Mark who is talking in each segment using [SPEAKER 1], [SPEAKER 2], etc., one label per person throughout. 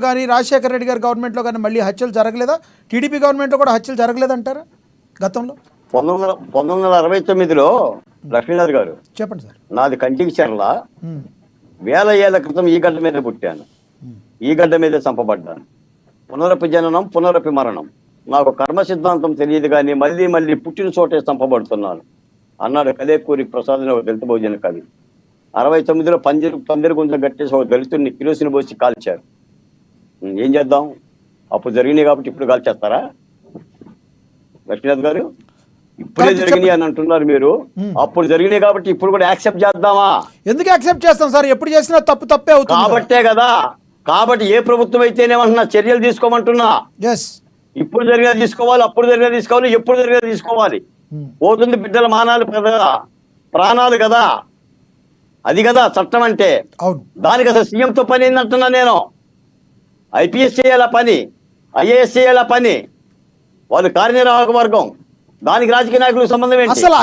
[SPEAKER 1] కానీ రాజశేఖర రెడ్డి గారి గవర్నమెంట్లో కానీ మళ్ళీ హత్యలు జరగలేదా? టీడీపీ గవర్నమెంట్లో కూడా హత్యలు జరగలేదంటారా గతంలో?
[SPEAKER 2] 1969లో లక్ష్మీనాథ్ గారు
[SPEAKER 1] చెప్పండి సార్.
[SPEAKER 2] నాది కంటికి చెర్ల. వేల ఏళ్ల క్రితం ఈ గడ్డ మీద పుట్టాను, ఈ గడ్డ మీదే చంపబడ్డాను. పునరపి జననం పునరపి మరణం. నాకు కర్మ సిద్ధాంతం తెలియదు కానీ మళ్ళీ మళ్ళీ పుట్టిన చోటే చంపబడుతున్నాను అన్నాడు కలేకూరి ప్రసాద్ అని ఒక దళిత భోజన కవి. 69లో పందిరి గుంజ కట్టేసి ఒక దళితుడిని కిరోసిన్ పోసి కాల్చారు. ఏం చేద్దాం? అప్పుడు జరిగినాయి కాబట్టి ఇప్పుడు కాల్చేస్తారా లక్ష్మీనాథ్ గారు? ఇప్పుడే జరిగినాయి అని అంటున్నారు మీరు. అప్పుడు జరిగినాయి కాబట్టి ఇప్పుడు కూడా యాక్సెప్ట్ చేద్దామా?
[SPEAKER 1] ఎందుకు యాక్సెప్ట్ చేస్తాం సార్? ఎప్పుడు చేసినా తప్పే అవుతుంది
[SPEAKER 2] కాబట్టే కదా. కాబట్టి ఏ ప్రభుత్వం అయితేనేమంటున్నా చర్యలు తీసుకోమంటున్నా. ఇప్పుడు జరిగినా తీసుకోవాలి, అప్పుడు జరిగినా తీసుకోవాలి, ఎప్పుడు జరిగినా తీసుకోవాలి. పోతుంది బిడ్డల మానాలు కదా, ప్రాణాలు కదా. అది కదా చట్టం అంటే. దానికి అసలు సీఎంతో పని ఏందంటున్నా నేను. ఐపీఎస్ చేయాల పని, ఐఏఎస్ చేయాల పని, వాళ్ళు కార్యనిర్వాహక వర్గం. దానికి రాజకీయ నాయకులకు సంబంధం ఏంటి?
[SPEAKER 1] అసలు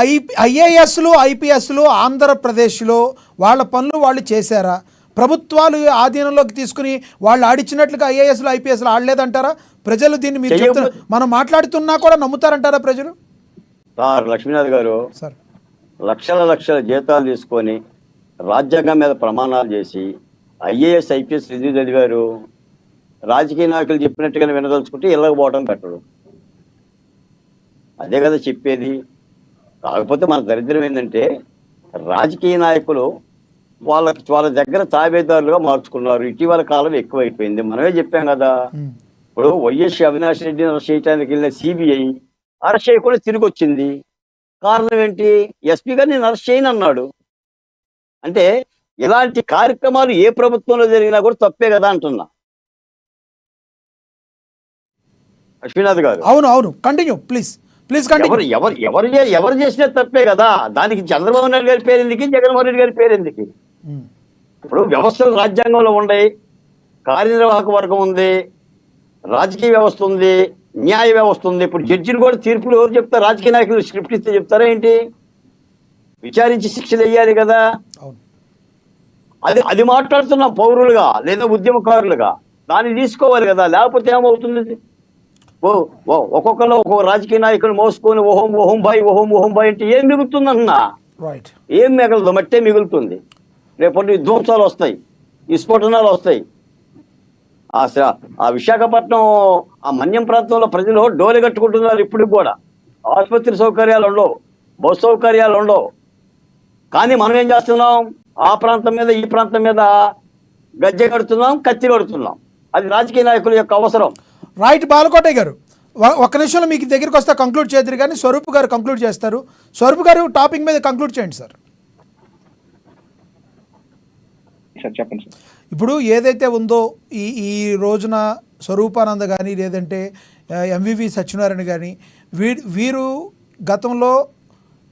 [SPEAKER 1] ఐఏఎస్లు ఐపీఎస్లు ఆంధ్రప్రదేశ్లో వాళ్ళ పనులు వాళ్ళు చేశారా? ప్రభుత్వాలు ఆధీనంలోకి తీసుకుని వాళ్ళు ఆడిచ్చినట్లుగా ఐఏఎస్లు ఐపీఎస్లు ఆడలేదంటారా? ప్రజలు దీన్ని మీరు మనం మాట్లాడుతున్నా కూడా నమ్ముతారంటారా ప్రజలు?
[SPEAKER 2] సార్ లక్ష్మీనాథ్ గారు,
[SPEAKER 1] సార్
[SPEAKER 2] లక్షల జీతాలు తీసుకొని రాజ్యాంగం మీద ప్రమాణాలు చేసి ఐఏఎస్ ఐపీఎస్ రివ్యూ చదివారు. రాజకీయ నాయకులు చెప్పినట్టుగానే వినదలుచుకుంటే ఇళ్ళకి పోవడం పెట్టరు. అదే కదా చెప్పేది. కాకపోతే మన దరిద్రం ఏంటంటే రాజకీయ నాయకులు వాళ్ళ దగ్గర తాబేదారులుగా మార్చుకున్నారు. ఇటీవల కాలం ఎక్కువైపోయింది. మనమే చెప్పాం కదా. ఇప్పుడు వైఎస్ అవినాష్ రెడ్డిని అరెస్ట్ చేయడానికి వెళ్ళిన సిబిఐ అరెస్ట్ చేయకుండా తిరిగి వచ్చింది. కారణం ఏంటి? ఎస్పీ గారు నేను అరెస్ట్ చేయను అన్నాడు. అంటే ఇలాంటి కార్యక్రమాలు ఏ ప్రభుత్వంలో జరిగినా కూడా తప్పే కదా అంటున్నా లక్ష్మీనాథ్ గారు.
[SPEAKER 1] అవును కంటిన్యూ ప్లీజ్.
[SPEAKER 2] ఎవరు చేసినా తప్పే కదా. దానికి చంద్రబాబు నాయుడు గారి పేరు ఎందుకు, జగన్మోహన్ రెడ్డి గారి పేరు ఎందుకు? ఇప్పుడు వ్యవస్థలు రాజ్యాంగంలో ఉన్నాయి, కార్యనిర్వాహక వర్గం ఉంది, రాజకీయ వ్యవస్థ ఉంది, న్యాయ వ్యవస్థ ఉంది. ఇప్పుడు జడ్జిని కూడా తీర్పులు ఎవరు చెప్తారు? రాజకీయ నాయకులు స్క్రిప్ట్ ఇస్తే చెప్తారా ఏంటి? విచారించి శిక్షలు వేయాలి కదా. అది మాట్లాడుతున్నాం పౌరులుగా లేదా ఉద్యమకారులుగా. దాన్ని తీసుకోవాలి కదా, లేకపోతే ఏమవుతుంది? ఒక్కొక్కరు ఒక్కొక్క రాజకీయ నాయకులు మోసుకొని ఓహం బాయ్ అంటే ఏం మిగులుతుందన్నా? ఏం మిగలదు, మట్టే మిగులుతుంది. రేపటి విధ్వంసాలు వస్తాయి, విస్ఫోటనాలు వస్తాయి. ఆ విశాఖపట్నం ఆ మన్యం ప్రాంతంలో ప్రజలు డోలి కట్టుకుంటున్నారు. ఇప్పుడు కూడా ఆసుపత్రి సౌకర్యాలు ఉండవు, బస్సు సౌకర్యాలు ఉండవు. కానీ మనం ఏం చేస్తున్నాం? ఆ ప్రాంతం మీద ఈ ప్రాంతం మీద గజ్జె కడుతున్నాం, కత్తి కడుతున్నాం. అది రాజకీయ నాయకుల యొక్క అవసరం.
[SPEAKER 1] రైట్. బాలకోటయ్య గారు ఒక్క నిమిషంలో మీకు దగ్గరికి వస్తే కంక్లూడ్ చేద్దరు కానీ స్వరూప్ గారు కంక్లూడ్ చేస్తారు. స్వరూప్ గారు టాపిక్ మీద కంక్లూడ్ చేయండి సార్.
[SPEAKER 3] చెప్పండి సార్.
[SPEAKER 1] ఇప్పుడు ఏదైతే ఉందో ఈ రోజున స్వరూపానంద కానీ లేదంటే ఎంవివి సత్యనారాయణ కానీ వీరు గతంలో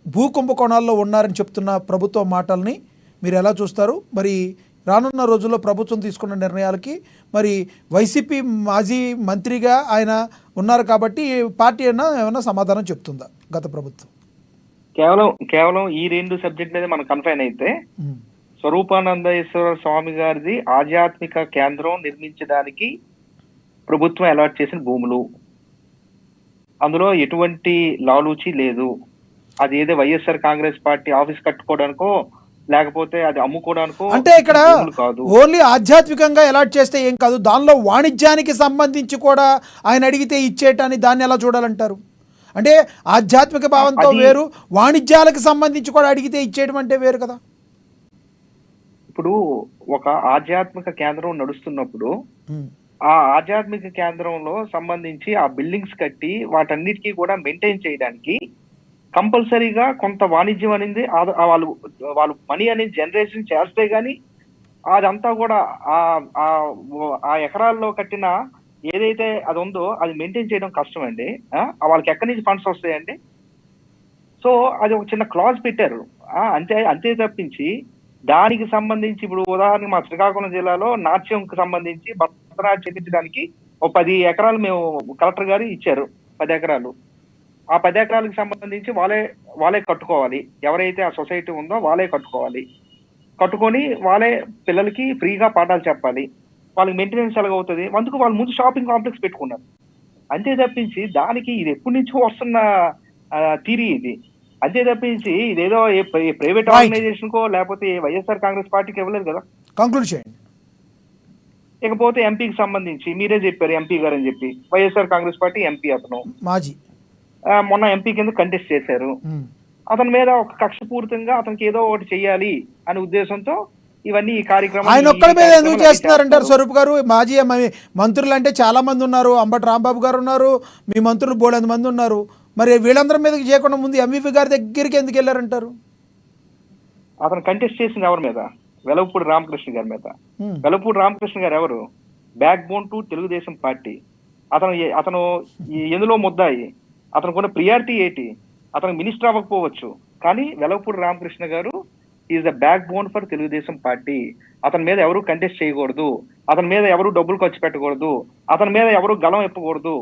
[SPEAKER 1] భూ కుంభకోణాల్లో ఉన్నారని చెప్తున్న ప్రభుత్వ మాటల్ని మీరు ఎలా చూస్తారు? మరి రానున్న రోజుల్లో ప్రభుత్వం తీసుకున్న నిర్ణయాలకి మరి వైసీపీ మాజీ మంత్రిగా ఆయన ఉన్నారు కాబట్టి పార్టీ ఏమైనా సమాధానం చెప్తుందా గత ప్రభుత్వం?
[SPEAKER 3] కేవలం ఈ రెండు సబ్జెక్ట్ మీద మనం కన్ఫైన్ అయితే స్వరూపానందేశ్వర స్వామి గారిది ఆధ్యాత్మిక కేంద్రం నిర్మించడానికి ప్రభుత్వం అలాట్ చేసిన భూములు, అందులో ఎటువంటి లాలూచి లేదు. అది ఏదో వైఎస్ఆర్ కాంగ్రెస్ పార్టీ ఆఫీస్ కట్టుకోవడానికో లేకపోతే అది అమ్ముకోవడానికో.
[SPEAKER 1] అంటే ఇక్కడ ఓన్లీ ఆధ్యాత్మికంగా అలాట్ చేస్తే ఏం కాదు, దానిలో వాణిజ్యానికి సంబంధించి కూడా ఆయన అడిగితే ఇచ్చేటని దాన్ని ఎలా చూడాలంటారు? అంటే ఆధ్యాత్మిక భావంతో వేరు, వాణిజ్యాలకు సంబంధించి కూడా అడిగితే ఇచ్చేయడం అంటే వేరు కదా.
[SPEAKER 3] ఇప్పుడు ఒక ఆధ్యాత్మిక కేంద్రం నడుస్తున్నప్పుడు ఆ ఆధ్యాత్మిక కేంద్రంలో సంబంధించి ఆ బిల్డింగ్స్ కట్టి వాటన్నిటికీ కూడా మెయింటైన్ చేయడానికి కంపల్సరీగా కొంత వాణిజ్యం అనేది వాళ్ళు మనీ అనేది జనరేషన్ చేస్తే గానీ అదంతా కూడా ఆ ఎకరాల్లో కట్టిన ఏదైతే అది ఉందో అది మెయింటైన్ చేయడం కష్టం అండి. వాళ్ళకి ఎక్కడి నుంచి ఫండ్స్ వస్తాయండి? సో అది ఒక చిన్న క్లాజ్ పెట్టారు అంతే తప్పించి దానికి సంబంధించి ఇప్పుడు ఉదాహరణకి మా శ్రీకాకుళం జిల్లాలో నాట్యంకి సంబంధించి భరతనాట్యం చెల్లించడానికి ఒక 10 ఎకరాలు మేము కలెక్టర్ గారు ఇచ్చారు. 10 ఎకరాలు. ఆ 10 ఎకరాలకు సంబంధించి వాళ్ళే కట్టుకోవాలి. ఎవరైతే ఆ సొసైటీ ఉందో వాళ్ళే కట్టుకోవాలి. కట్టుకొని వాళ్ళే పిల్లలకి ఫ్రీగా పాఠాలు చెప్పాలి. వాళ్ళకి మెయింటెనెన్స్ ఎలాగవుతుంది, అందుకు వాళ్ళు ముందు షాపింగ్ కాంప్లెక్స్ పెట్టుకున్నారు. అంతే తప్పించి దానికి ఇది ఎప్పటి నుంచో వస్తున్న థియరీ ఇది. అంతే తప్పించి ఇదేదో ప్రైవేట్
[SPEAKER 1] Right.
[SPEAKER 3] ఆర్గనైజేషన్ కో లేకపోతే వైఎస్ఆర్ కాంగ్రెస్ పార్టీకి ఇవ్వలేదు కదా.
[SPEAKER 1] కంక్లూడ్ చేయండి.
[SPEAKER 3] ఇకపోతే ఎంపీకి సంబంధించి మీరే చెప్పారు ఎంపీ గారు అని చెప్పి, వైఎస్ఆర్ కాంగ్రెస్ పార్టీ ఎంపీ అతను
[SPEAKER 1] మాజీ
[SPEAKER 3] మొన్న ఎంపీ కింద కంటెస్ట్ చేశారు.
[SPEAKER 1] ఉమ్.
[SPEAKER 3] అతని మీద ఒక కక్షపూరితంగా అతనికి ఏదో ఒకటి చెయ్యాలి అనే ఉద్దేశంతో ఇవన్నీ ఈ కార్యక్రమం
[SPEAKER 1] ఆయన ఒక్కడి మీద ఎందుకు చేస్తున్నారంటారు స్వరూప్ గారు? మాజీ మంత్రులు అంటే చాలా మంది ఉన్నారు, అంబటి రాంబాబు గారు ఉన్నారు, మీ మంత్రులు బోలెంత మంది ఉన్నారు. మరి వీళ్ళందరి మీదకి చేయకుండా ముందు ఎంవీపీ గారి దగ్గరికి ఎందుకు వెళ్ళారంటారు?
[SPEAKER 3] అతను కంటెస్ట్ చేసింది ఎవరి మీద? వెలవపూడి రామకృష్ణ గారి మీద.
[SPEAKER 1] ఉమ్.
[SPEAKER 3] వెలవపూడి రామకృష్ణ గారు ఎవరు? Back bone to Telugu Desam party. అతను ఎందులో ముద్దాయి? అతనుకున్న ప్రియారిటీ ఏంటి? అతను మినిస్టర్ అవ్వకపోవచ్చు, కానీ వెలవపూడి రామకృష్ణ గారు is the back bone for Telugu Desam party. అతని మీద ఎవరు కంటెస్ట్ చేయకూడదు, అతని మీద ఎవరు డబ్బులు ఖర్చు పెట్టకూడదు, అతని మీద ఎవరు గలం ఎప్పకూడదు.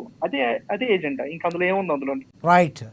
[SPEAKER 3] అదే ఎజెండా. ఇంక అందులో ఏముంది అందులో?
[SPEAKER 1] రైట్.